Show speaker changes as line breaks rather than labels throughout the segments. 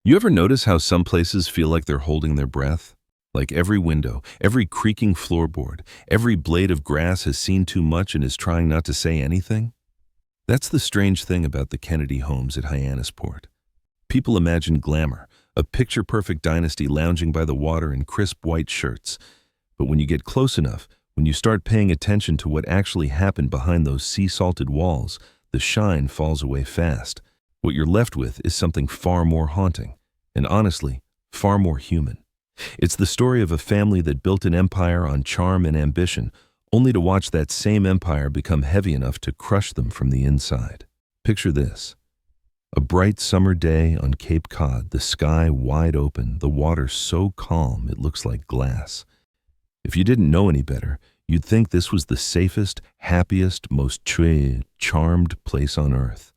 You ever notice how some places feel like they're holding their breath? Like every window, every creaking floorboard, every blade of grass has seen too much and is trying not to say anything? That's the strange thing about the Kennedy homes at Hyannis Port. People imagine glamour, a picture-perfect dynasty lounging by the water in crisp white shirts. But when you get close enough, when you start paying attention to what actually happened behind those sea-salted walls, the shine falls away fast. What you're left with is something far more haunting, and honestly, far more human. It's the story of a family that built an empire on charm and ambition, only to watch that same empire become heavy enough to crush them from the inside. Picture this. A bright summer day on Cape Cod, the sky wide open, the water so calm it looks like glass. If you didn't know any better, you'd think this was the safest, happiest, most charmed place on earth.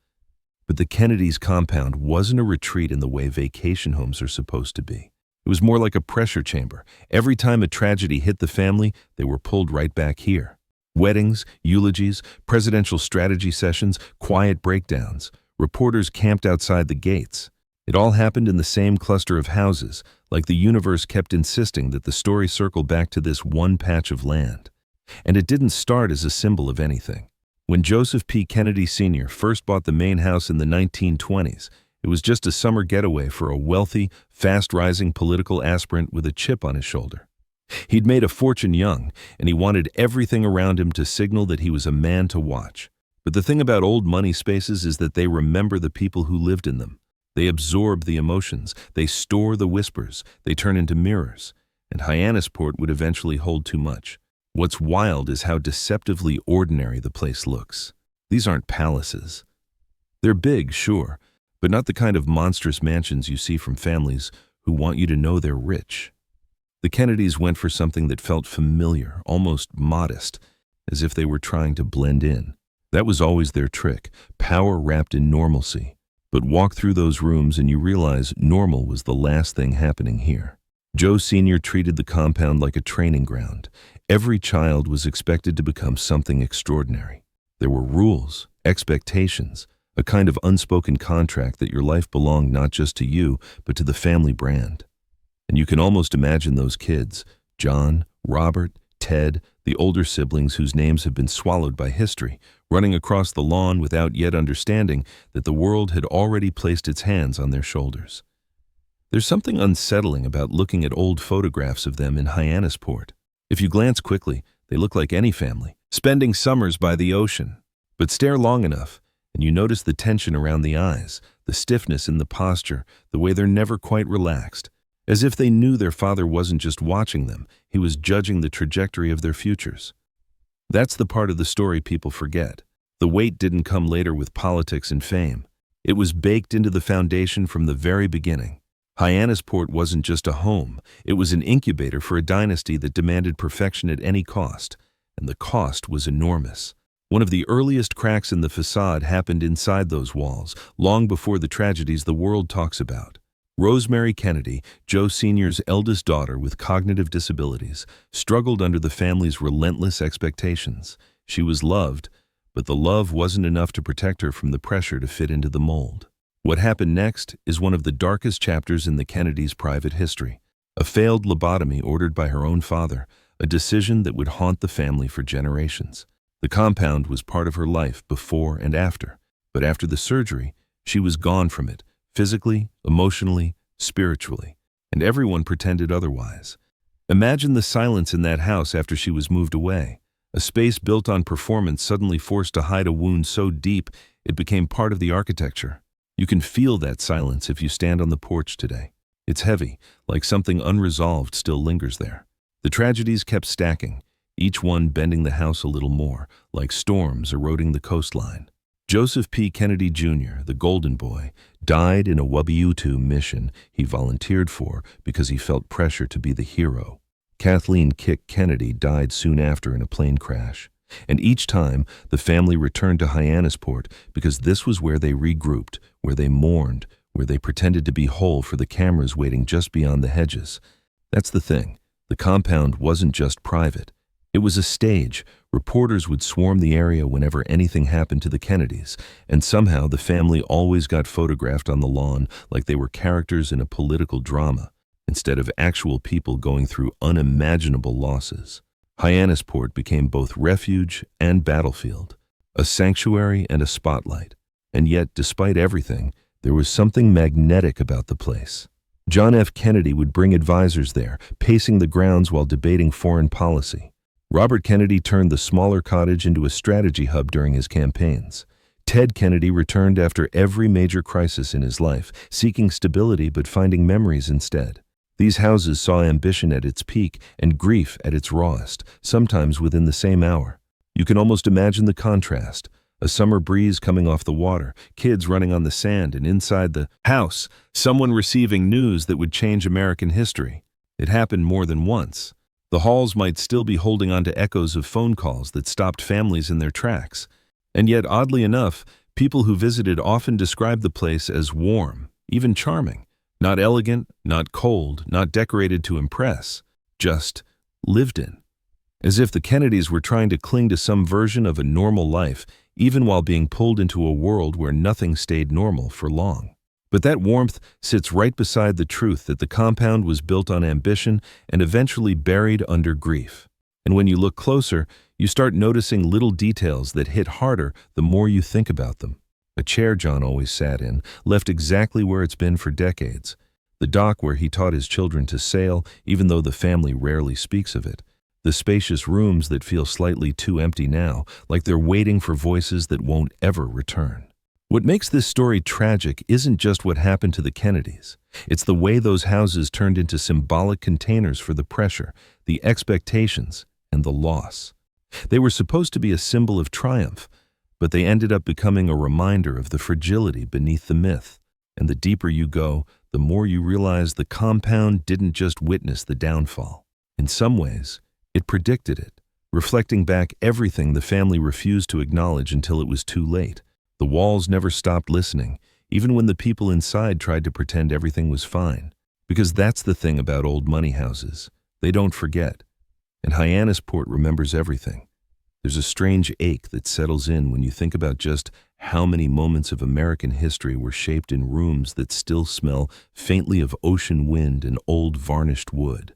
But the Kennedys' compound wasn't a retreat in the way vacation homes are supposed to be. It was more like a pressure chamber. Every time a tragedy hit the family, they were pulled right back here. Weddings, eulogies, presidential strategy sessions, quiet breakdowns. Reporters camped outside the gates. It all happened in the same cluster of houses, like the universe kept insisting that the story circle back to this one patch of land. And it didn't start as a symbol of anything. When Joseph P. Kennedy Sr. first bought the main house in the 1920s, it was just a summer getaway for a wealthy, fast-rising political aspirant with a chip on his shoulder. He'd made a fortune young, and he wanted everything around him to signal that he was a man to watch. But the thing about old money spaces is that they remember the people who lived in them. They absorb the emotions, they store the whispers, they turn into mirrors. And Hyannis Port would eventually hold too much. What's wild is how deceptively ordinary the place looks. These aren't palaces. They're big, sure, but not the kind of monstrous mansions you see from families who want you to know they're rich. The Kennedys went for something that felt familiar, almost modest, as if they were trying to blend in. That was always their trick, power wrapped in normalcy. But walk through those rooms and you realize normal was the last thing happening here. Joe Sr. treated the compound like a training ground. Every child was expected to become something extraordinary. There were rules, expectations, a kind of unspoken contract that your life belonged not just to you, but to the family brand. And you can almost imagine those kids, John, Robert, Ted, the older siblings whose names have been swallowed by history, running across the lawn without yet understanding that the world had already placed its hands on their shoulders. There's something unsettling about looking at old photographs of them in Hyannis Port. If you glance quickly, they look like any family, spending summers by the ocean. But stare long enough, and you notice the tension around the eyes, the stiffness in the posture, the way they're never quite relaxed. As if they knew their father wasn't just watching them, he was judging the trajectory of their futures. That's the part of the story people forget. The weight didn't come later with politics and fame. It was baked into the foundation from the very beginning. Hyannis Port wasn't just a home, it was an incubator for a dynasty that demanded perfection at any cost, and the cost was enormous. One of the earliest cracks in the facade happened inside those walls, long before the tragedies the world talks about. Rosemary Kennedy, Joe Sr.'s eldest daughter with cognitive disabilities, struggled under the family's relentless expectations. She was loved, but the love wasn't enough to protect her from the pressure to fit into the mold. What happened next is one of the darkest chapters in the Kennedys' private history. A failed lobotomy ordered by her own father, a decision that would haunt the family for generations. The compound was part of her life before and after, but after the surgery, she was gone from it, physically, emotionally, spiritually, and everyone pretended otherwise. Imagine the silence in that house after she was moved away. A space built on performance suddenly forced to hide a wound so deep it became part of the architecture. You can feel that silence if you stand on the porch today. It's heavy, like something unresolved still lingers there. The tragedies kept stacking, each one bending the house a little more, like storms eroding the coastline. Joseph P. Kennedy Jr., the Golden Boy, died in a WU2 mission he volunteered for because he felt pressure to be the hero. Kathleen Kick Kennedy died soon after in a plane crash. And each time, the family returned to Hyannis Port because this was where they regrouped, where they mourned, where they pretended to be whole for the cameras waiting just beyond the hedges. That's the thing. The compound wasn't just private. It was a stage. Reporters would swarm the area whenever anything happened to the Kennedys, and somehow the family always got photographed on the lawn like they were characters in a political drama, instead of actual people going through unimaginable losses. Hyannis Port became both refuge and battlefield, a sanctuary and a spotlight. And yet, despite everything, there was something magnetic about the place. John F. Kennedy would bring advisors there, pacing the grounds while debating foreign policy. Robert Kennedy turned the smaller cottage into a strategy hub during his campaigns. Ted Kennedy returned after every major crisis in his life, seeking stability but finding memories instead. These houses saw ambition at its peak and grief at its rawest, sometimes within the same hour. You can almost imagine the contrast. A summer breeze coming off the water, kids running on the sand, and inside the house, someone receiving news that would change American history. It happened more than once. The halls might still be holding on to echoes of phone calls that stopped families in their tracks. And yet, oddly enough, people who visited often described the place as warm, even charming. Not elegant, not cold, not decorated to impress, just lived in. As if the Kennedys were trying to cling to some version of a normal life, even while being pulled into a world where nothing stayed normal for long. But that warmth sits right beside the truth that the compound was built on ambition and eventually buried under grief. And when you look closer, you start noticing little details that hit harder the more you think about them. A chair John always sat in, left exactly where it's been for decades. The dock where he taught his children to sail, even though the family rarely speaks of it. The spacious rooms that feel slightly too empty now, like they're waiting for voices that won't ever return. What makes this story tragic isn't just what happened to the Kennedys. It's the way those houses turned into symbolic containers for the pressure, the expectations, and the loss. They were supposed to be a symbol of triumph, but they ended up becoming a reminder of the fragility beneath the myth. And the deeper you go, the more you realize the compound didn't just witness the downfall. In some ways, it predicted it, reflecting back everything the family refused to acknowledge until it was too late. The walls never stopped listening, even when the people inside tried to pretend everything was fine. Because that's the thing about old money houses. They don't forget. And Hyannis Port remembers everything. There's a strange ache that settles in when you think about just how many moments of American history were shaped in rooms that still smell faintly of ocean wind and old varnished wood.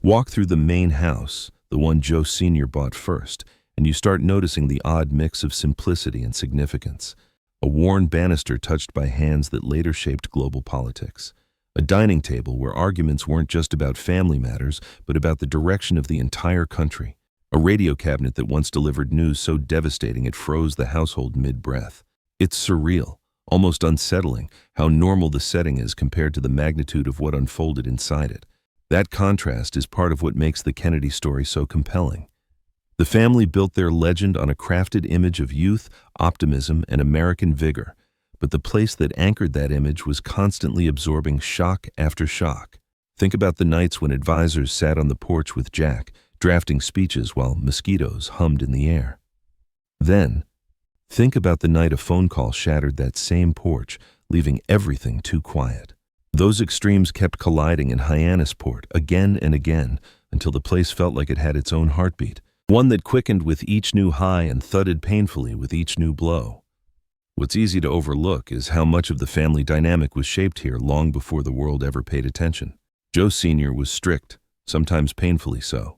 Walk through the main house, the one Joe Sr. bought first, and you start noticing the odd mix of simplicity and significance. A worn banister touched by hands that later shaped global politics. A dining table where arguments weren't just about family matters, but about the direction of the entire country. A radio cabinet that once delivered news so devastating it froze the household mid-breath. It's surreal, almost unsettling, how normal the setting is compared to the magnitude of what unfolded inside it. That contrast is part of what makes the Kennedy story so compelling. The family built their legend on a crafted image of youth, optimism, and American vigor, but the place that anchored that image was constantly absorbing shock after shock. Think about the nights when advisors sat on the porch with Jack, drafting speeches while mosquitoes hummed in the air. Then, think about the night a phone call shattered that same porch, leaving everything too quiet. Those extremes kept colliding in Hyannis Port again and again until the place felt like it had its own heartbeat. One that quickened with each new high and thudded painfully with each new blow. What's easy to overlook is how much of the family dynamic was shaped here long before the world ever paid attention. Joe Sr. was strict, sometimes painfully so.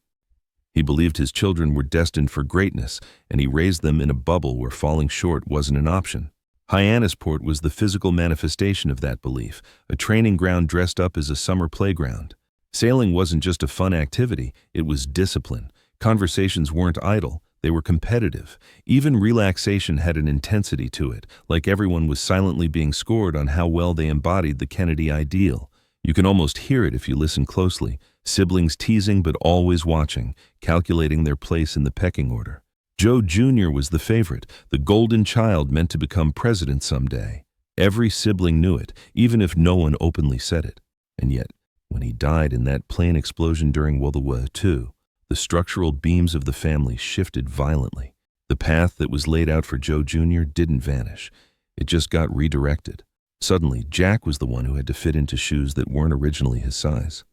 He believed his children were destined for greatness, and he raised them in a bubble where falling short wasn't an option. Hyannis Port was the physical manifestation of that belief, a training ground dressed up as a summer playground. Sailing wasn't just a fun activity, it was discipline. Conversations weren't idle, they were competitive. Even relaxation had an intensity to it, like everyone was silently being scored on how well they embodied the Kennedy ideal. You can almost hear it if you listen closely, siblings teasing but always watching, calculating their place in the pecking order. Joe Jr. was the favorite, the golden child meant to become president someday. Every sibling knew it, even if no one openly said it. And yet, when he died in that plane explosion during World War II, the structural beams of the family shifted violently. The path that was laid out for Joe Jr. didn't vanish. It just got redirected. Suddenly, Jack was the one who had to fit into shoes that weren't originally his size.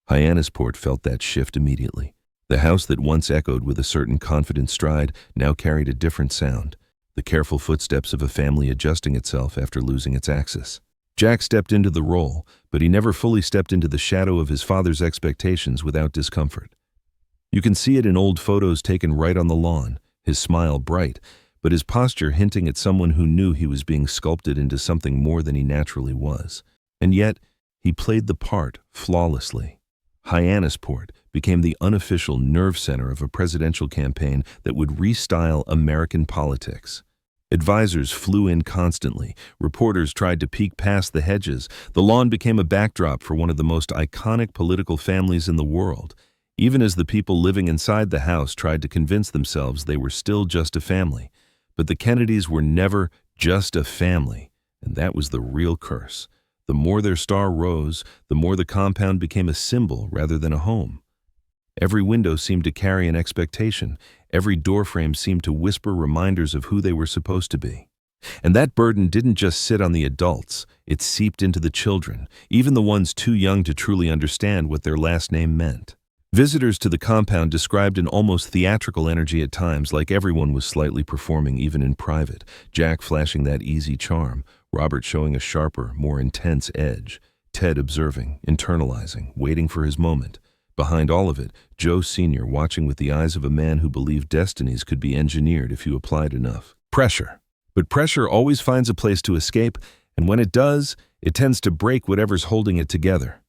Hyannis Port felt that shift immediately. The house that once echoed with a certain confident stride now carried a different sound, the careful footsteps of a family adjusting itself after losing its axis. Jack stepped into the role, but he never fully stepped into the shadow of his father's expectations without discomfort. You can see it in old photos taken right on the lawn, his smile bright, but his posture hinting at someone who knew he was being sculpted into something more than he naturally was. And yet, he played the part flawlessly. Hyannis Port became the unofficial nerve center of a presidential campaign that would restyle American politics. Advisors flew in constantly. Reporters tried to peek past the hedges. The lawn became a backdrop for one of the most iconic political families in the world, even as the people living inside the house tried to convince themselves they were still just a family. But the Kennedys were never just a family, and that was the real curse. The more their star rose, the more the compound became a symbol rather than a home. Every window seemed to carry an expectation. Every doorframe seemed to whisper reminders of who they were supposed to be. And that burden didn't just sit on the adults, it seeped into the children, even the ones too young to truly understand what their last name meant. Visitors to the compound described an almost theatrical energy at times, like everyone was slightly performing even in private, Jack flashing that easy charm, Robert showing a sharper, more intense edge, Ted observing, internalizing, waiting for his moment. Behind all of it, Joe Sr. watching with the eyes of a man who believed destinies could be engineered if you applied enough. Pressure. But pressure always finds a place to escape, and when it does, it tends to break whatever's holding it together.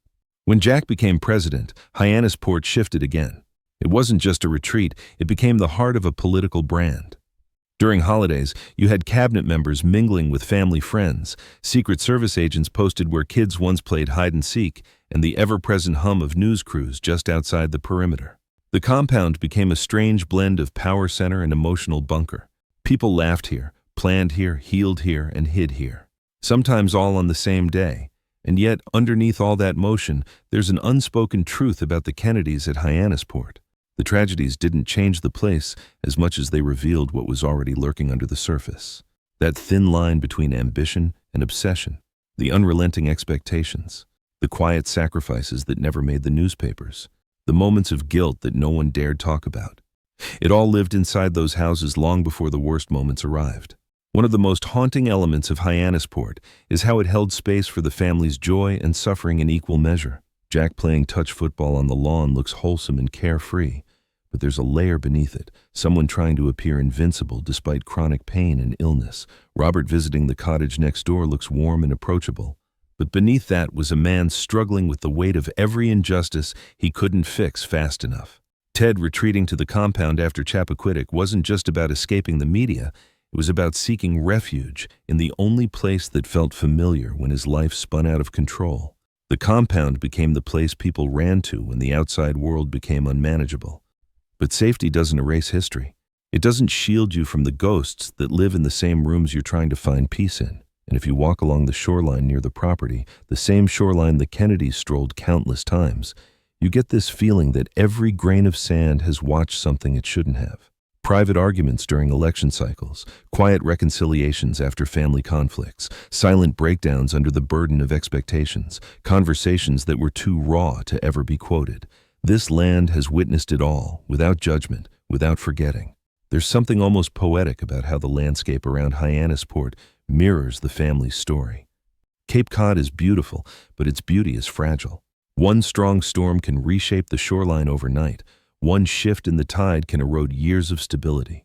When Jack became president, Hyannis Port shifted again. It wasn't just a retreat, it became the heart of a political brand. During holidays, you had cabinet members mingling with family friends, Secret Service agents posted where kids once played hide-and-seek, and the ever-present hum of news crews just outside the perimeter. The compound became a strange blend of power center and emotional bunker. People laughed here, planned here, healed here, and hid here. Sometimes all on the same day. And yet, underneath all that motion, there's an unspoken truth about the Kennedys at Hyannis Port. The tragedies didn't change the place as much as they revealed what was already lurking under the surface. That thin line between ambition and obsession, the unrelenting expectations, the quiet sacrifices that never made the newspapers, the moments of guilt that no one dared talk about. It all lived inside those houses long before the worst moments arrived. One of the most haunting elements of Hyannis Port is how it held space for the family's joy and suffering in equal measure. Jack playing touch football on the lawn looks wholesome and carefree, but there's a layer beneath it, someone trying to appear invincible despite chronic pain and illness. Robert visiting the cottage next door looks warm and approachable, but beneath that was a man struggling with the weight of every injustice he couldn't fix fast enough. Ted retreating to the compound after Chappaquiddick wasn't just about escaping the media, it was about seeking refuge in the only place that felt familiar when his life spun out of control. The compound became the place people ran to when the outside world became unmanageable. But safety doesn't erase history. It doesn't shield you from the ghosts that live in the same rooms you're trying to find peace in. And if you walk along the shoreline near the property, the same shoreline the Kennedys strolled countless times, you get this feeling that every grain of sand has watched something it shouldn't have. Private arguments during election cycles, quiet reconciliations after family conflicts, silent breakdowns under the burden of expectations, conversations that were too raw to ever be quoted. This land has witnessed it all, without judgment, without forgetting. There's something almost poetic about how the landscape around Hyannis Port mirrors the family's story. Cape Cod is beautiful, but its beauty is fragile. One strong storm can reshape the shoreline overnight. One shift in the tide can erode years of stability.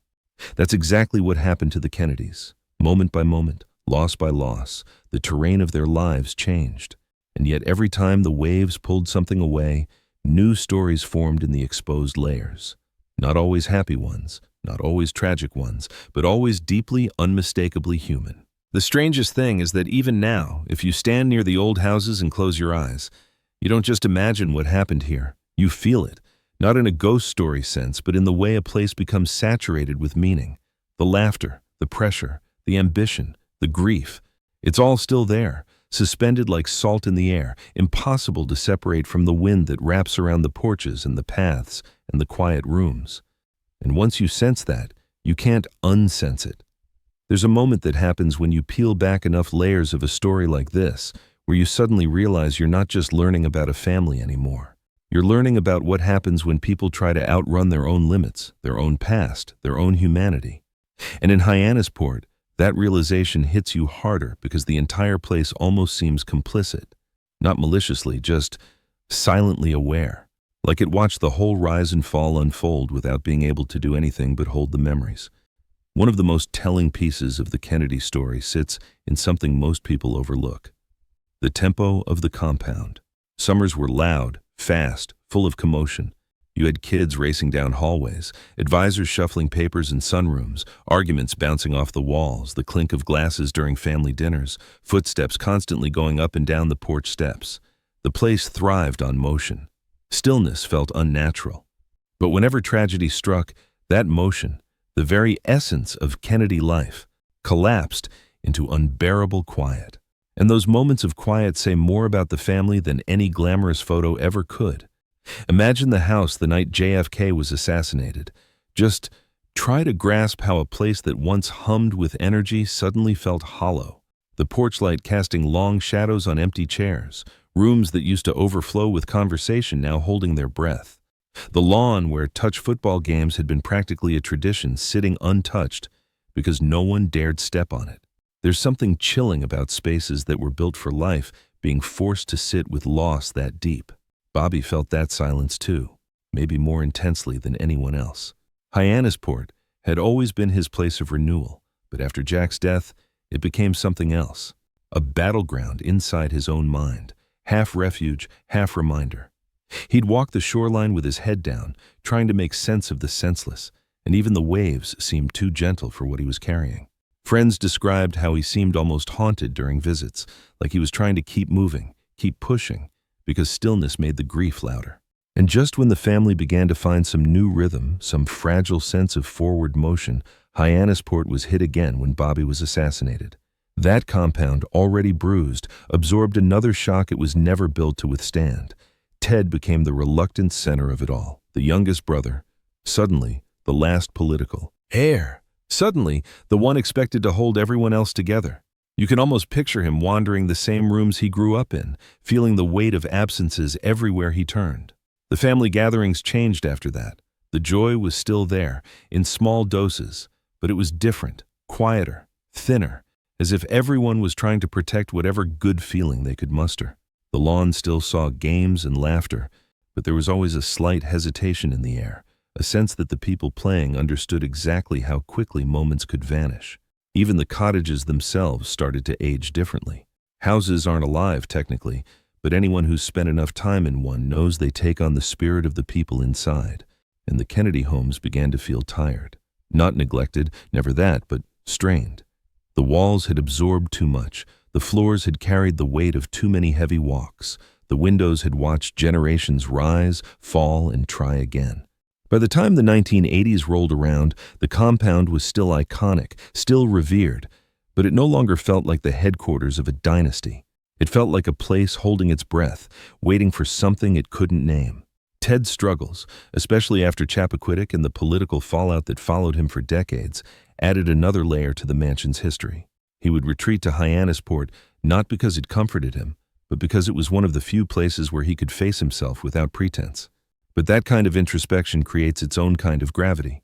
That's exactly what happened to the Kennedys. Moment by moment, loss by loss, the terrain of their lives changed. And yet every time the waves pulled something away, new stories formed in the exposed layers. Not always happy ones, not always tragic ones, but always deeply, unmistakably human. The strangest thing is that even now, if you stand near the old houses and close your eyes, you don't just imagine what happened here, you feel it. Not in a ghost story sense, but in the way a place becomes saturated with meaning. The laughter, the pressure, the ambition, the grief. It's all still there, suspended like salt in the air, impossible to separate from the wind that wraps around the porches and the paths and the quiet rooms. And once you sense that, you can't unsense it. There's a moment that happens when you peel back enough layers of a story like this, where you suddenly realize you're not just learning about a family anymore. You're learning about what happens when people try to outrun their own limits, their own past, their own humanity. And in Hyannis Port, that realization hits you harder because the entire place almost seems complicit. Not maliciously, just silently aware. Like it watched the whole rise and fall unfold without being able to do anything but hold the memories. One of the most telling pieces of the Kennedy story sits in something most people overlook. The tempo of the compound. Summers were loud, fast, full of commotion. You had kids racing down hallways, advisors shuffling papers in sunrooms, arguments bouncing off the walls, the clink of glasses during family dinners, footsteps constantly going up and down the porch steps. The place thrived on motion. Stillness felt unnatural. But whenever tragedy struck, that motion, the very essence of Kennedy life, collapsed into unbearable quiet. And those moments of quiet say more about the family than any glamorous photo ever could. Imagine the house the night JFK was assassinated. Just try to grasp how a place that once hummed with energy suddenly felt hollow. The porch light casting long shadows on empty chairs, rooms that used to overflow with conversation now holding their breath. The lawn where touch football games had been practically a tradition sitting untouched because no one dared step on it. There's something chilling about spaces that were built for life being forced to sit with loss that deep. Bobby felt that silence too, maybe more intensely than anyone else. Hyannis Port had always been his place of renewal, but after Jack's death, it became something else. A battleground inside his own mind, half refuge, half reminder. He'd walk the shoreline with his head down, trying to make sense of the senseless, and even the waves seemed too gentle for what he was carrying. Friends described how he seemed almost haunted during visits, like he was trying to keep moving, keep pushing, because stillness made the grief louder. And just when the family began to find some new rhythm, some fragile sense of forward motion, Hyannis Port was hit again when Bobby was assassinated. That compound, already bruised, absorbed another shock it was never built to withstand. Ted became the reluctant center of it all, the youngest brother. Suddenly, the last political heir. Suddenly, the one expected to hold everyone else together. You can almost picture him wandering the same rooms he grew up in, feeling the weight of absences everywhere he turned. The family gatherings changed after that. The joy was still there, in small doses, but it was different, quieter, thinner, as if everyone was trying to protect whatever good feeling they could muster. The lawn still saw games and laughter, but there was always a slight hesitation in the air, a sense that the people playing understood exactly how quickly moments could vanish. Even the cottages themselves started to age differently. Houses aren't alive, technically, but anyone who's spent enough time in one knows they take on the spirit of the people inside, and the Kennedy homes began to feel tired. Not neglected, never that, but strained. The walls had absorbed too much. The floors had carried the weight of too many heavy walks. The windows had watched generations rise, fall, and try again. By the time the 1980s rolled around, the compound was still iconic, still revered, but it no longer felt like the headquarters of a dynasty. It felt like a place holding its breath, waiting for something it couldn't name. Ted's struggles, especially after Chappaquiddick and the political fallout that followed him for decades, added another layer to the mansion's history. He would retreat to Hyannis Port not because it comforted him, but because it was one of the few places where he could face himself without pretense. But that kind of introspection creates its own kind of gravity.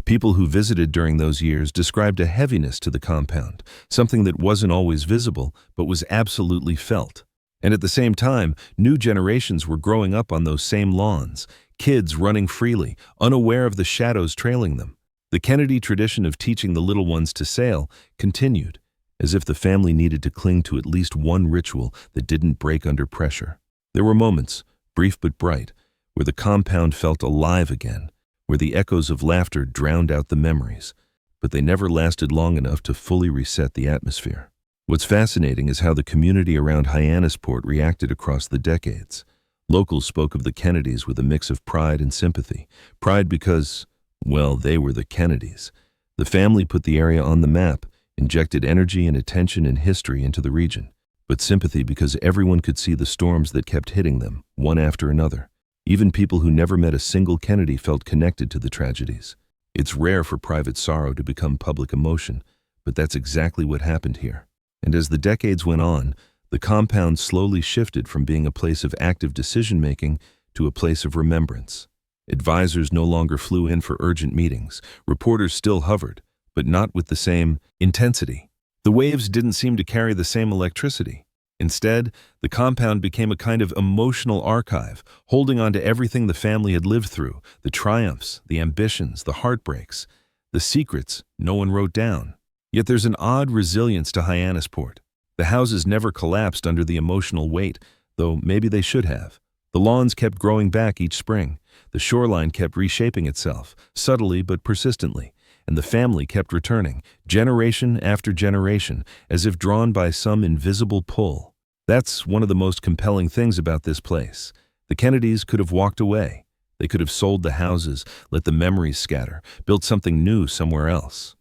People who visited during those years described a heaviness to the compound, something that wasn't always visible, but was absolutely felt. And at the same time, new generations were growing up on those same lawns, kids running freely, unaware of the shadows trailing them. The Kennedy tradition of teaching the little ones to sail continued, as if the family needed to cling to at least one ritual that didn't break under pressure. There were moments, brief but bright, where the compound felt alive again, where the echoes of laughter drowned out the memories, but they never lasted long enough to fully reset the atmosphere. What's fascinating is how the community around Hyannis Port reacted across the decades. Locals spoke of the Kennedys with a mix of pride and sympathy. Pride because, well, they were the Kennedys. The family put the area on the map, injected energy and attention and history into the region. But sympathy because everyone could see the storms that kept hitting them, one after another. Even people who never met a single Kennedy felt connected to the tragedies. It's rare for private sorrow to become public emotion, but that's exactly what happened here. And as the decades went on, the compound slowly shifted from being a place of active decision-making to a place of remembrance. Advisors no longer flew in for urgent meetings. Reporters still hovered, but not with the same intensity. The waves didn't seem to carry the same electricity. Instead, the compound became a kind of emotional archive, holding on to everything the family had lived through, the triumphs, the ambitions, the heartbreaks, the secrets no one wrote down. Yet there's an odd resilience to Hyannis Port. The houses never collapsed under the emotional weight, though maybe they should have. The lawns kept growing back each spring. The shoreline kept reshaping itself, subtly but persistently, and the family kept returning, generation after generation, as if drawn by some invisible pull. That's one of the most compelling things about this place. The Kennedys could have walked away. They could have sold the houses, let the memories scatter, built something new somewhere else.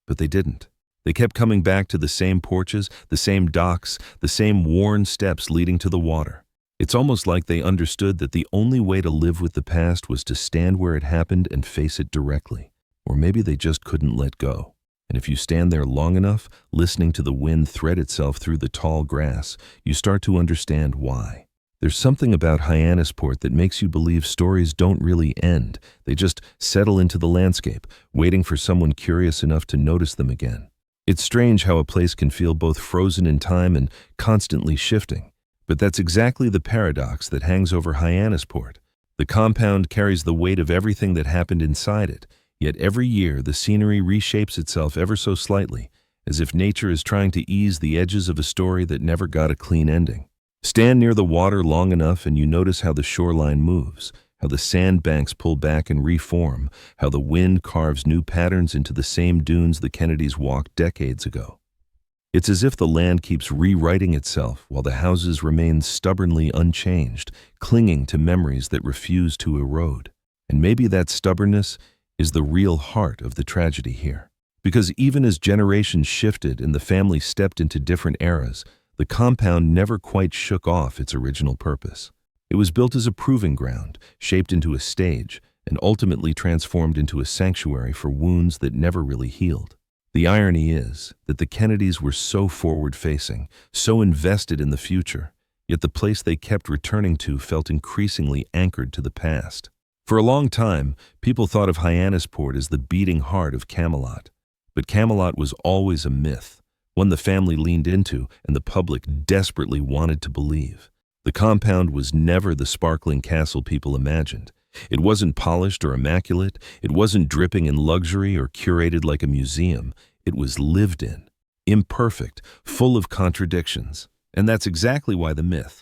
But they didn't. They kept coming back to the same porches, the same docks, the same worn steps leading to the water. It's almost like they understood that the only way to live with the past was to stand where it happened and face it directly. Or maybe they just couldn't let go. And if you stand there long enough, listening to the wind thread itself through the tall grass, you start to understand why. There's something about Hyannis Port that makes you believe stories don't really end. They just settle into the landscape, waiting for someone curious enough to notice them again. It's strange how a place can feel both frozen in time and constantly shifting. But that's exactly the paradox that hangs over Hyannis Port. The compound carries the weight of everything that happened inside it, yet every year the scenery reshapes itself ever so slightly, as if nature is trying to ease the edges of a story that never got a clean ending. Stand near the water long enough and you notice how the shoreline moves, how the sandbanks pull back and reform, how the wind carves new patterns into the same dunes the Kennedys walked decades ago. It's as if the land keeps rewriting itself while the houses remain stubbornly unchanged, clinging to memories that refuse to erode. And maybe that stubbornness is the real heart of the tragedy here. Because even as generations shifted and the family stepped into different eras, the compound never quite shook off its original purpose. It was built as a proving ground, shaped into a stage, and ultimately transformed into a sanctuary for wounds that never really healed. The irony is that the Kennedys were so forward-facing, so invested in the future, yet the place they kept returning to felt increasingly anchored to the past. For a long time, people thought of Hyannis Port as the beating heart of Camelot. But Camelot was always a myth, one the family leaned into and the public desperately wanted to believe. The compound was never the sparkling castle people imagined. It wasn't polished or immaculate. It wasn't dripping in luxury or curated like a museum. It was lived in, imperfect, full of contradictions. And that's exactly why the myth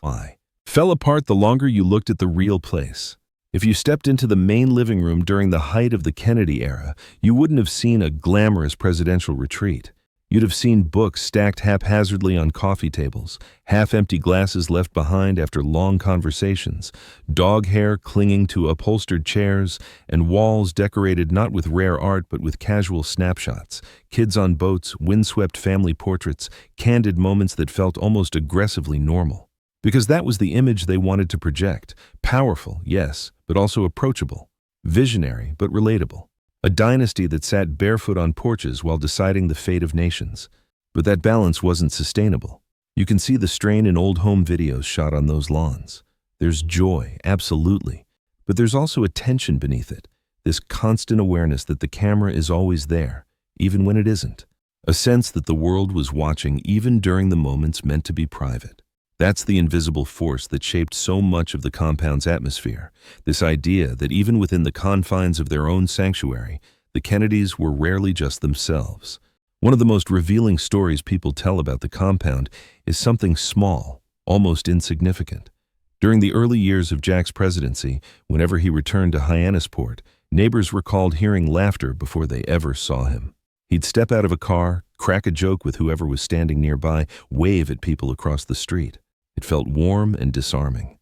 fell apart the longer you looked at the real place. If you stepped into the main living room during the height of the Kennedy era, you wouldn't have seen a glamorous presidential retreat. You'd have seen books stacked haphazardly on coffee tables, half-empty glasses left behind after long conversations, dog hair clinging to upholstered chairs, and walls decorated not with rare art but with casual snapshots, kids on boats, windswept family portraits, candid moments that felt almost aggressively normal. Because that was the image they wanted to project. Powerful, yes, but also approachable. Visionary, but relatable. A dynasty that sat barefoot on porches while deciding the fate of nations. But that balance wasn't sustainable. You can see the strain in old home videos shot on those lawns. There's joy, absolutely. But there's also a tension beneath it. This constant awareness that the camera is always there, even when it isn't. A sense that the world was watching even during the moments meant to be private. That's the invisible force that shaped so much of the compound's atmosphere, this idea that even within the confines of their own sanctuary, the Kennedys were rarely just themselves. One of the most revealing stories people tell about the compound is something small, almost insignificant. During the early years of Jack's presidency, whenever he returned to Hyannis Port, neighbors recalled hearing laughter before they ever saw him. He'd step out of a car, crack a joke with whoever was standing nearby, wave at people across the street. It felt warm and disarming.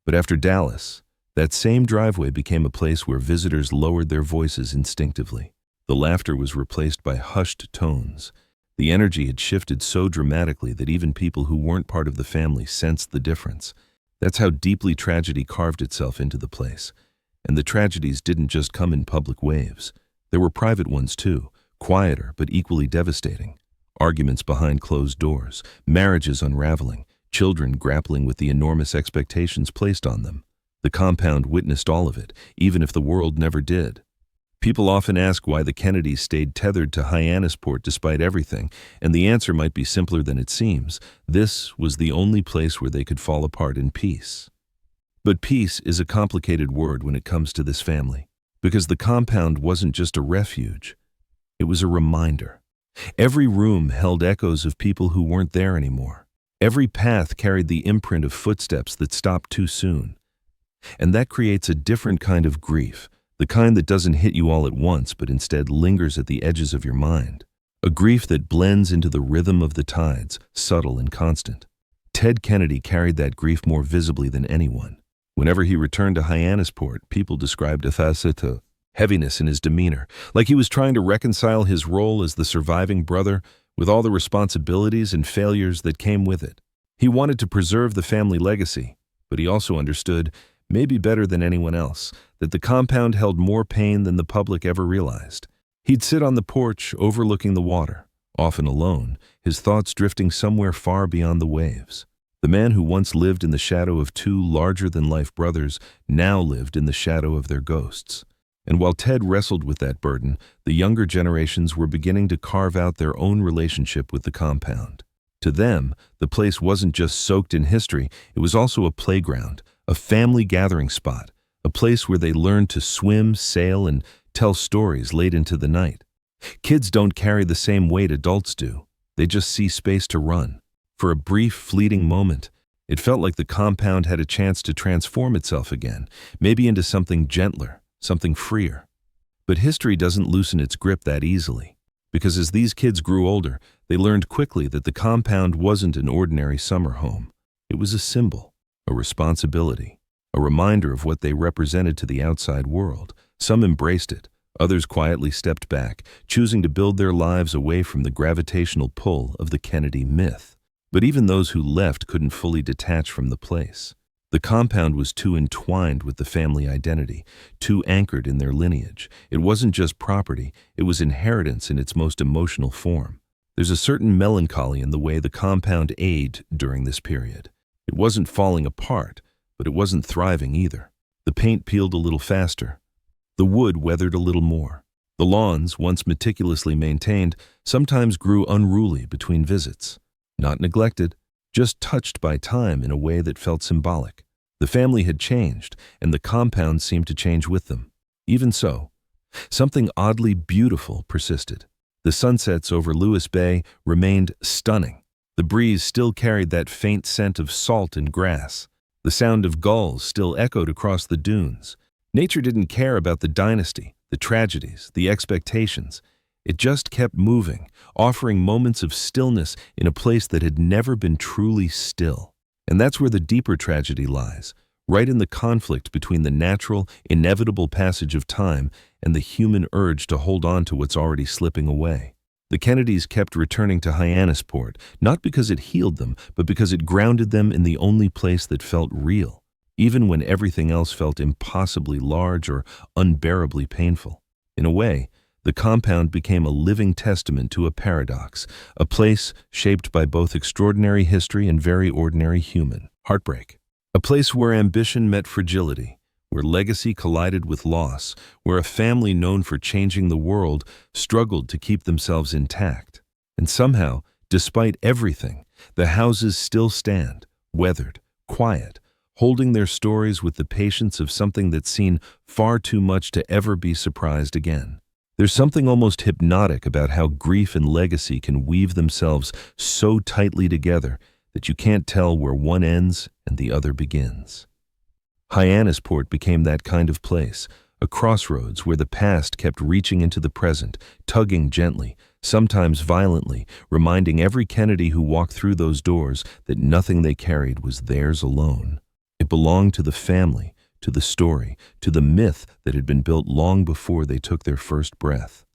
But after Dallas, that same driveway became a place where visitors lowered their voices instinctively. The laughter was replaced by hushed tones. The energy had shifted so dramatically that even people who weren't part of the family sensed the difference. That's how deeply tragedy carved itself into the place. And the tragedies didn't just come in public waves. There were private ones too, quieter but equally devastating. Arguments behind closed doors, marriages unraveling, children grappling with the enormous expectations placed on them. The compound witnessed all of it, even if the world never did. People often ask why the Kennedys stayed tethered to Hyannis Port despite everything, and the answer might be simpler than it seems. This was the only place where they could fall apart in peace. But peace is a complicated word when it comes to this family, because the compound wasn't just a refuge, it was a reminder. Every room held echoes of people who weren't there anymore. Every path carried the imprint of footsteps that stopped too soon. And that creates a different kind of grief, the kind that doesn't hit you all at once but instead lingers at the edges of your mind. A grief that blends into the rhythm of the tides, subtle and constant. Ted Kennedy carried that grief more visibly than anyone. Whenever he returned to Hyannis Port, people described a heaviness in his demeanor, like he was trying to reconcile his role as the surviving brother with all the responsibilities and failures that came with it. He wanted to preserve the family legacy, but he also understood, maybe better than anyone else, that the compound held more pain than the public ever realized. He'd sit on the porch overlooking the water, often alone, his thoughts drifting somewhere far beyond the waves. The man who once lived in the shadow of two larger-than-life brothers now lived in the shadow of their ghosts. And while Ted wrestled with that burden, the younger generations were beginning to carve out their own relationship with the compound. To them, the place wasn't just soaked in history, it was also a playground, a family gathering spot, a place where they learned to swim, sail, and tell stories late into the night. Kids don't carry the same weight adults do. They just see space to run. For a brief, fleeting moment, it felt like the compound had a chance to transform itself again, maybe into something gentler, something freer. But history doesn't loosen its grip that easily, because as these kids grew older, they learned quickly that the compound wasn't an ordinary summer home. It was a symbol, a responsibility, a reminder of what they represented to the outside world. Some embraced it, others quietly stepped back, choosing to build their lives away from the gravitational pull of the Kennedy myth. But even those who left couldn't fully detach from the place. The compound was too entwined with the family identity, too anchored in their lineage. It wasn't just property, it was inheritance in its most emotional form. There's a certain melancholy in the way the compound aged during this period. It wasn't falling apart, but it wasn't thriving either. The paint peeled a little faster. The wood weathered a little more. The lawns, once meticulously maintained, sometimes grew unruly between visits. Not neglected, just touched by time in a way that felt symbolic. The family had changed, and the compound seemed to change with them. Even so, something oddly beautiful persisted. The sunsets over Lewis Bay remained stunning. The breeze still carried that faint scent of salt and grass. The sound of gulls still echoed across the dunes. Nature didn't care about the dynasty, the tragedies, the expectations. It just kept moving, offering moments of stillness in a place that had never been truly still. And that's where the deeper tragedy lies, right in the conflict between the natural, inevitable passage of time and the human urge to hold on to what's already slipping away. The Kennedys kept returning to Hyannis Port, not because it healed them, but because it grounded them in the only place that felt real, even when everything else felt impossibly large or unbearably painful. In a way, the compound became a living testament to a paradox, a place shaped by both extraordinary history and very ordinary human heartbreak. A place where ambition met fragility, where legacy collided with loss, where a family known for changing the world struggled to keep themselves intact. And somehow, despite everything, the houses still stand, weathered, quiet, holding their stories with the patience of something that's seen far too much to ever be surprised again. There's something almost hypnotic about how grief and legacy can weave themselves so tightly together that you can't tell where one ends and the other begins. Hyannis Port became that kind of place, a crossroads where the past kept reaching into the present, tugging gently, sometimes violently, reminding every Kennedy who walked through those doors that nothing they carried was theirs alone. It belonged to the family, to the story, to the myth that had been built long before they took their first breath.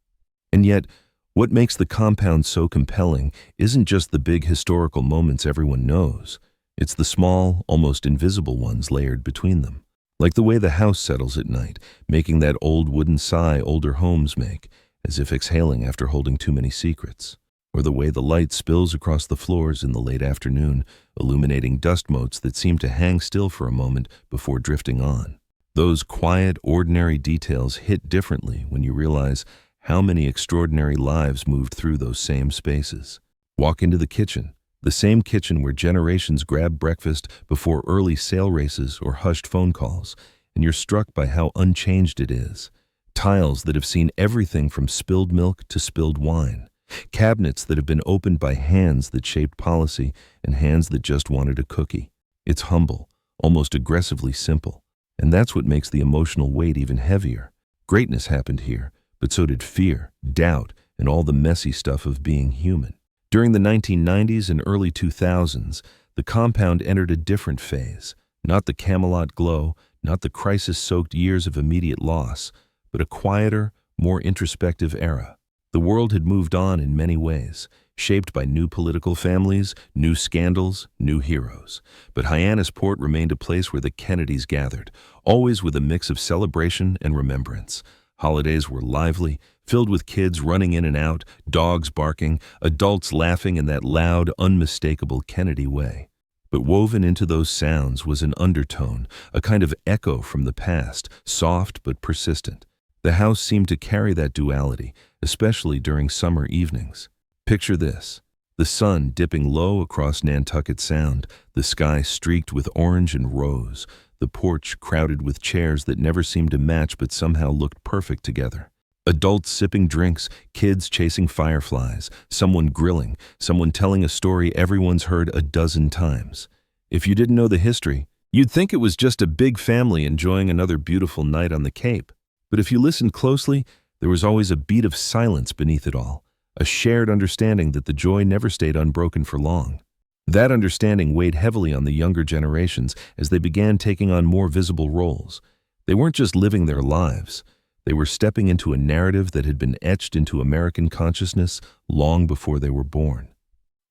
And yet, what makes the compound so compelling isn't just the big historical moments everyone knows. It's the small, almost invisible ones layered between them. Like the way the house settles at night, making that old wooden sigh older homes make, as if exhaling after holding too many secrets. or the way the light spills across the floors in the late afternoon, illuminating dust motes that seem to hang still for a moment before drifting on. Those quiet, ordinary details hit differently when you realize how many extraordinary lives moved through those same spaces. Walk into the kitchen, the same kitchen where generations grabbed breakfast before early sale races or hushed phone calls, and you're struck by how unchanged it is. Tiles that have seen everything from spilled milk to spilled wine. Cabinets that have been opened by hands that shaped policy and hands that just wanted a cookie. It's humble, almost aggressively simple. And that's what makes the emotional weight even heavier. Greatness happened here, but so did fear, doubt, and all the messy stuff of being human. During the 1990s and early 2000s, the compound entered a different phase. Not the Camelot glow, not the crisis-soaked years of immediate loss, but a quieter, more introspective era. The world had moved on in many ways, shaped by new political families, new scandals, new heroes. But Hyannis Port remained a place where the Kennedys gathered, always with a mix of celebration and remembrance. Holidays were lively, filled with kids running in and out, dogs barking, adults laughing in that loud, unmistakable Kennedy way. But woven into those sounds was an undertone, a kind of echo from the past, soft but persistent. The house seemed to carry that duality, especially during summer evenings. Picture this: the sun dipping low across Nantucket Sound, the sky streaked with orange and rose, the porch crowded with chairs that never seemed to match but somehow looked perfect together. Adults sipping drinks, kids chasing fireflies, someone grilling, someone telling a story everyone's heard a dozen times. If you didn't know the history, you'd think it was just a big family enjoying another beautiful night on the Cape. But if you listened closely, there was always a beat of silence beneath it all, a shared understanding that the joy never stayed unbroken for long. That understanding weighed heavily on the younger generations as they began taking on more visible roles. They weren't just living their lives. They were stepping into a narrative that had been etched into American consciousness long before they were born.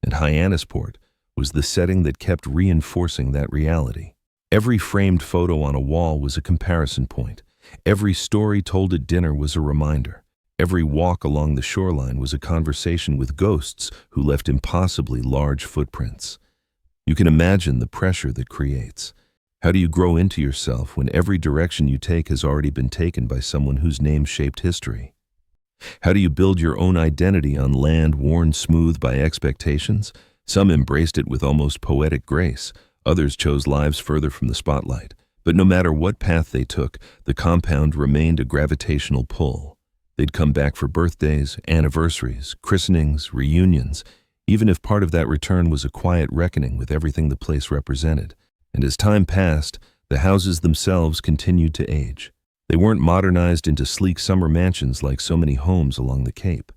And Hyannis Port was the setting that kept reinforcing that reality. Every framed photo on a wall was a comparison point. Every story told at dinner was a reminder. Every walk along the shoreline was a conversation with ghosts who left impossibly large footprints. You can imagine the pressure that creates. How do you grow into yourself when every direction you take has already been taken by someone whose name shaped history? How do you build your own identity on land worn smooth by expectations? Some embraced it with almost poetic grace. Others chose lives further from the spotlight. But no matter what path they took, the compound remained a gravitational pull. They'd come back for birthdays, anniversaries, christenings, reunions, even if part of that return was a quiet reckoning with everything the place represented. And as time passed, the houses themselves continued to age. They weren't modernized into sleek summer mansions like so many homes along the Cape.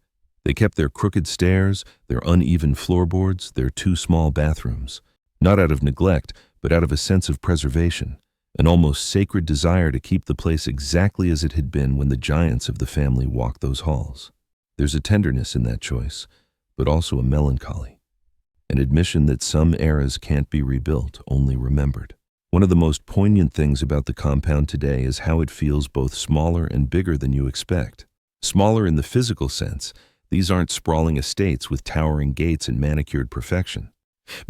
They kept their crooked stairs, their uneven floorboards, their too small bathrooms. Not out of neglect, but out of a sense of preservation. An almost sacred desire to keep the place exactly as it had been when the giants of the family walked those halls. There's a tenderness in that choice, but also a melancholy. An admission that some eras can't be rebuilt, only remembered. One of the most poignant things about the compound today is how it feels both smaller and bigger than you expect. Smaller in the physical sense, these aren't sprawling estates with towering gates and manicured perfection.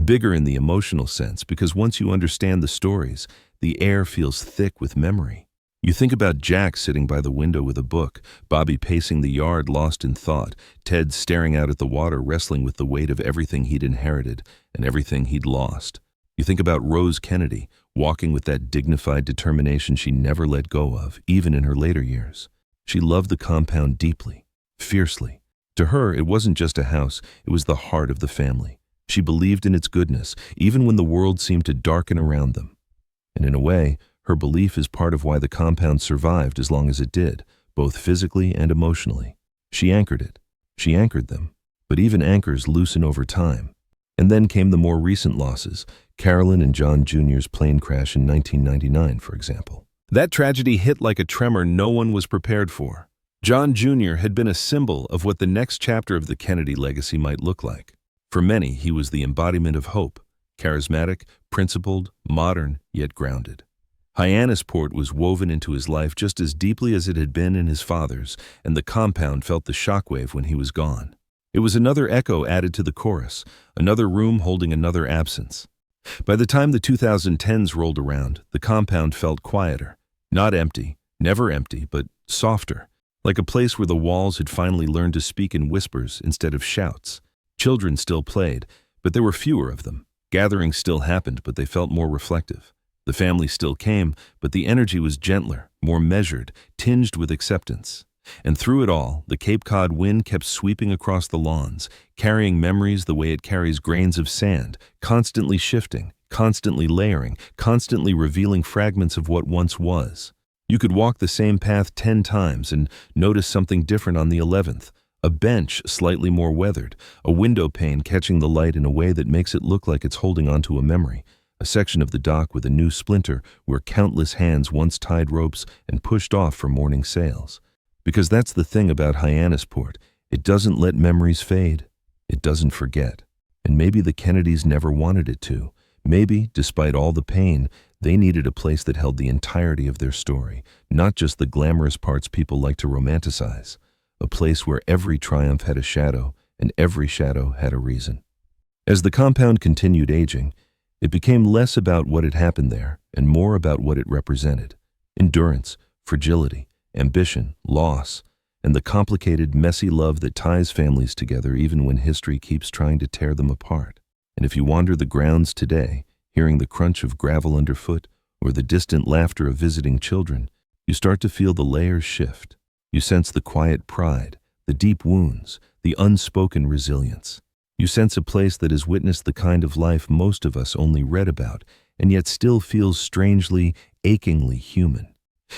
Bigger in the emotional sense, because once you understand the stories, the air feels thick with memory. You think about Jack sitting by the window with a book, Bobby pacing the yard lost in thought, Ted staring out at the water wrestling with the weight of everything he'd inherited and everything he'd lost. You think about Rose Kennedy, walking with that dignified determination she never let go of, even in her later years. She loved the compound deeply, fiercely. To her, it wasn't just a house, it was the heart of the family. She believed in its goodness, even when the world seemed to darken around them. And in a way, her belief is part of why the compound survived as long as it did, both physically and emotionally. She anchored it. She anchored them. But even anchors loosen over time. And then came the more recent losses, Carolyn and John Jr.'s plane crash in 1999, for example. That tragedy hit like a tremor no one was prepared for. John Jr. had been a symbol of what the next chapter of the Kennedy legacy might look like. For many, he was the embodiment of hope, charismatic, principled, modern, yet grounded. Hyannis Port was woven into his life just as deeply as it had been in his father's, and the compound felt the shockwave when he was gone. It was another echo added to the chorus, another room holding another absence. By the time the 2010s rolled around, the compound felt quieter. Not empty, never empty, but softer, like a place where the walls had finally learned to speak in whispers instead of shouts. Children still played, but there were fewer of them. Gatherings still happened, but they felt more reflective. The family still came, but the energy was gentler, more measured, tinged with acceptance. And through it all, the Cape Cod wind kept sweeping across the lawns, carrying memories the way it carries grains of sand, constantly shifting, constantly layering, constantly revealing fragments of what once was. You could walk the same path 10 times and notice something different on the 11th. A bench slightly more weathered, a window pane catching the light in a way that makes it look like it's holding onto a memory, a section of the dock with a new splinter where countless hands once tied ropes and pushed off for morning sails. Because that's the thing about Hyannis Port, it doesn't let memories fade. It doesn't forget. And maybe the Kennedys never wanted it to. Maybe, despite all the pain, they needed a place that held the entirety of their story, not just the glamorous parts people like to romanticize. A place where every triumph had a shadow, and every shadow had a reason. As the compound continued aging, it became less about what had happened there, and more about what it represented. Endurance, fragility, ambition, loss, and the complicated, messy love that ties families together even when history keeps trying to tear them apart. And if you wander the grounds today, hearing the crunch of gravel underfoot or the distant laughter of visiting children, you start to feel the layers shift. You sense the quiet pride, the deep wounds, the unspoken resilience. You sense a place that has witnessed the kind of life most of us only read about, and yet still feels strangely, achingly human.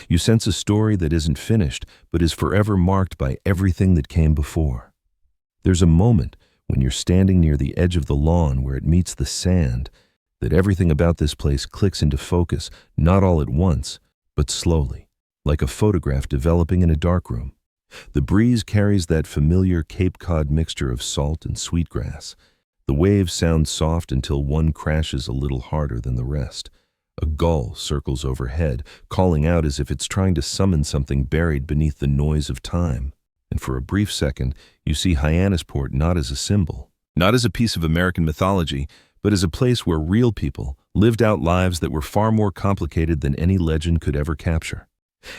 You sense a story that isn't finished, but is forever marked by everything that came before. There's a moment when you're standing near the edge of the lawn where it meets the sand, that everything about this place clicks into focus, not all at once, but slowly, like a photograph developing in a darkroom. The breeze carries that familiar Cape Cod mixture of salt and sweetgrass. The waves sound soft until one crashes a little harder than the rest. A gull circles overhead, calling out as if it's trying to summon something buried beneath the noise of time. And for a brief second, you see Hyannis Port not as a symbol, not as a piece of American mythology, but as a place where real people lived out lives that were far more complicated than any legend could ever capture.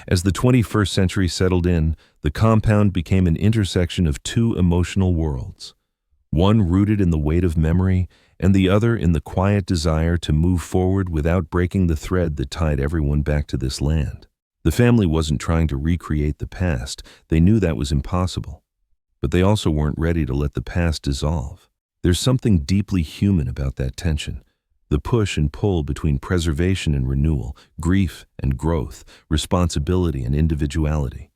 As the 21st century settled in, the compound became an intersection of two emotional worlds, one rooted in the weight of memory, and the other in the quiet desire to move forward without breaking the thread that tied everyone back to this land. The family wasn't trying to recreate the past. They knew that was impossible. But they also weren't ready to let the past dissolve. There's something deeply human about that tension. The push and pull between preservation and renewal, grief and growth, responsibility and individuality.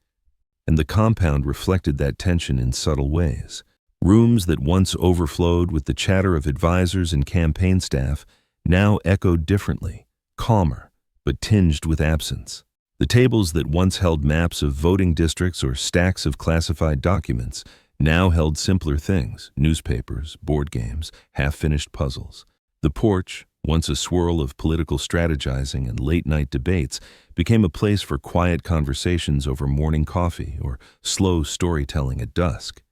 And the compound reflected that tension in subtle ways. Rooms that once overflowed with the chatter of advisors and campaign staff now echoed differently, calmer, but tinged with absence. The tables that once held maps of voting districts or stacks of classified documents now held simpler things, newspapers, board games, half-finished puzzles. The porch, once a swirl of political strategizing and late-night debates, became a place for quiet conversations over morning coffee or slow storytelling at dusk.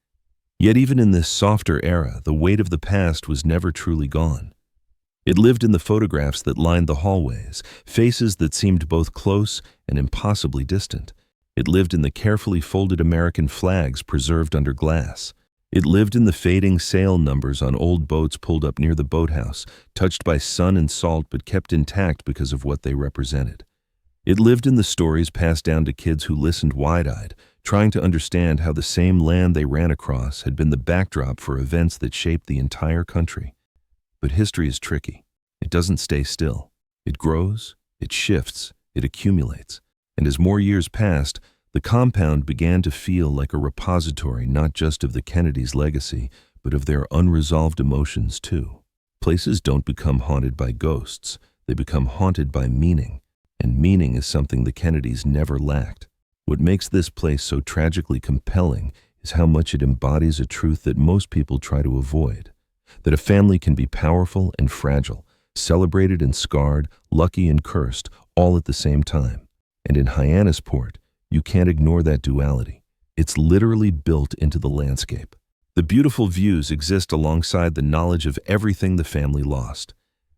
Yet even in this softer era, the weight of the past was never truly gone. It lived in the photographs that lined the hallways, faces that seemed both close and impossibly distant. It lived in the carefully folded American flags preserved under glass. It lived in the fading sail numbers on old boats pulled up near the boathouse, touched by sun and salt but kept intact because of what they represented. It lived in the stories passed down to kids who listened wide-eyed, trying to understand how the same land they ran across had been the backdrop for events that shaped the entire country. But history is tricky. It doesn't stay still. It grows, it shifts, it accumulates. And as more years passed, the compound began to feel like a repository not just of the Kennedys' legacy, but of their unresolved emotions too. Places don't become haunted by ghosts. They become haunted by meaning. And meaning is something the Kennedys never lacked. What makes this place so tragically compelling is how much it embodies a truth that most people try to avoid. That a family can be powerful and fragile, celebrated and scarred, lucky and cursed, all at the same time. And in Hyannis Port, you can't ignore that duality. It's literally built into the landscape. The beautiful views exist alongside the knowledge of everything the family lost.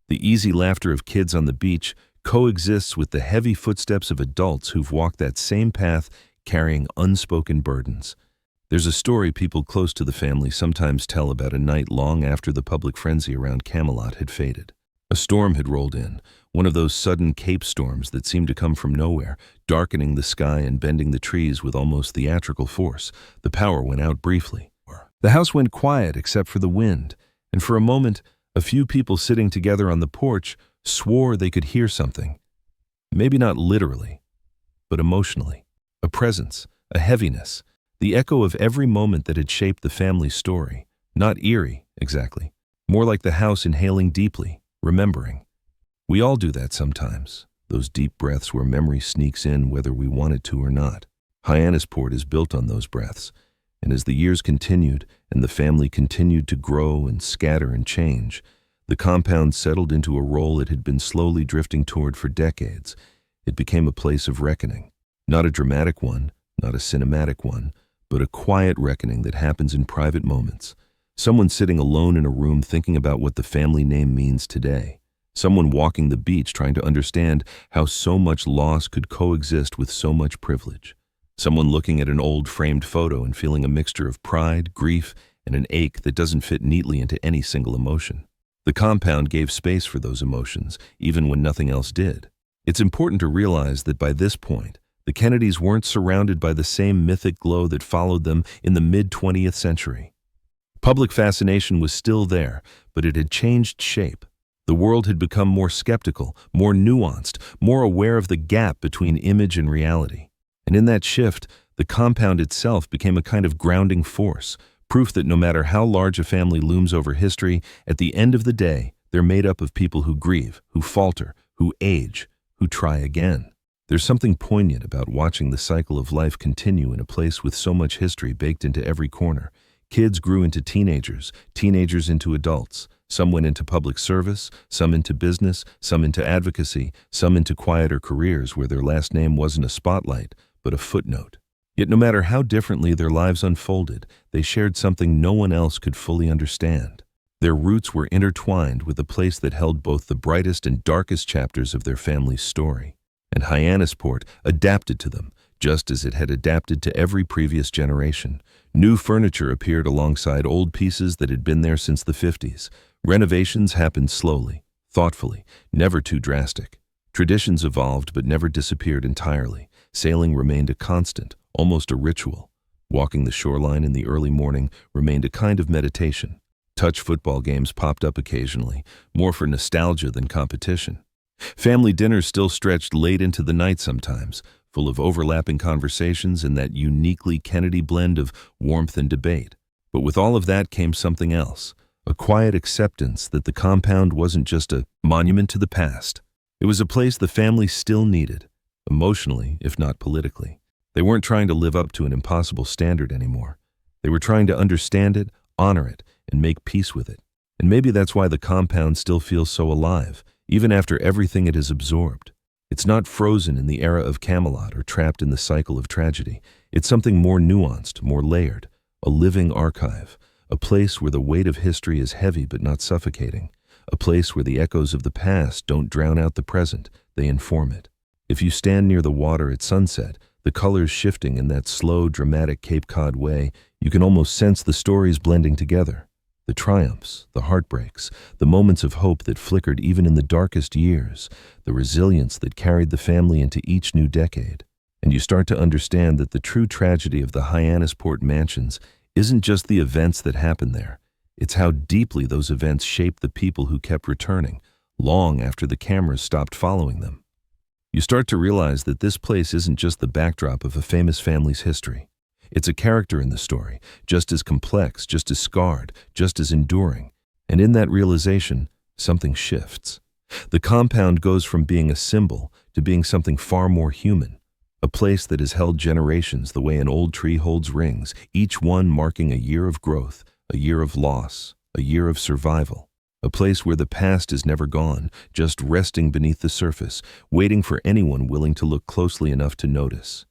The easy laughter of kids on the beach coexists with the heavy footsteps of adults who've walked that same path carrying unspoken burdens. There's a story people close to the family sometimes tell about a night long after the public frenzy around Camelot had faded. A storm had rolled in, one of those sudden Cape storms that seemed to come from nowhere, darkening the sky and bending the trees with almost theatrical force. The power went out briefly. The house went quiet except for the wind, and for a moment, a few people sitting together on the porch swore they could hear something. Maybe not literally, but emotionally. A presence, a heaviness, the echo of every moment that had shaped the family's story. Not eerie, exactly. More like the house inhaling deeply, remembering. We all do that sometimes, those deep breaths where memory sneaks in whether we want it to or not. Hyannis Port is built on those breaths, and as the years continued and the family continued to grow and scatter and change, the compound settled into a role it had been slowly drifting toward for decades. It became a place of reckoning. Not a dramatic one, not a cinematic one, but a quiet reckoning that happens in private moments. Someone sitting alone in a room thinking about what the family name means today. Someone walking the beach trying to understand how so much loss could coexist with so much privilege. Someone looking at an old framed photo and feeling a mixture of pride, grief, and an ache that doesn't fit neatly into any single emotion. The compound gave space for those emotions, even when nothing else did. It's important to realize that by this point, the Kennedys weren't surrounded by the same mythic glow that followed them in the mid-20th century. Public fascination was still there, but it had changed shape. The world had become more skeptical, more nuanced, more aware of the gap between image and reality. And in that shift, the compound itself became a kind of grounding force, proof that no matter how large a family looms over history, at the end of the day, they're made up of people who grieve, who falter, who age, who try again. There's something poignant about watching the cycle of life continue in a place with so much history baked into every corner. Kids grew into teenagers, teenagers into adults. Some went into public service, some into business, some into advocacy, some into quieter careers where their last name wasn't a spotlight, but a footnote. Yet no matter how differently their lives unfolded, they shared something no one else could fully understand. Their roots were intertwined with a place that held both the brightest and darkest chapters of their family's story. And Hyannis Port adapted to them, just as it had adapted to every previous generation. New furniture appeared alongside old pieces that had been there since the 50s. Renovations happened slowly, thoughtfully, never too drastic. Traditions evolved but never disappeared entirely. Sailing remained a constant, almost a ritual. Walking the shoreline in the early morning remained a kind of meditation. Touch football games popped up occasionally, more for nostalgia than competition. Family dinners still stretched late into the night sometimes, full of overlapping conversations and that uniquely Kennedy blend of warmth and debate. But with all of that came something else, a quiet acceptance that the compound wasn't just a monument to the past. It was a place the family still needed, emotionally, if not politically. They weren't trying to live up to an impossible standard anymore. They were trying to understand it, honor it, and make peace with it. And maybe that's why the compound still feels so alive, even after everything it has absorbed. It's not frozen in the era of Camelot or trapped in the cycle of tragedy. It's something more nuanced, more layered, a living archive, a place where the weight of history is heavy but not suffocating, a place where the echoes of the past don't drown out the present, they inform it. If you stand near the water at sunset, the colors shifting in that slow, dramatic Cape Cod way, you can almost sense the stories blending together. The triumphs, the heartbreaks, the moments of hope that flickered even in the darkest years, the resilience that carried the family into each new decade. And you start to understand that the true tragedy of the Hyannis Port Mansions isn't just the events that happened there. It's how deeply those events shaped the people who kept returning, long after the cameras stopped following them. You start to realize that this place isn't just the backdrop of a famous family's history. It's a character in the story, just as complex, just as scarred, just as enduring. And in that realization, something shifts. The compound goes from being a symbol to being something far more human. A place that has held generations the way an old tree holds rings, each one marking a year of growth, a year of loss, a year of survival. A place where the past is never gone, just resting beneath the surface, waiting for anyone willing to look closely enough to notice.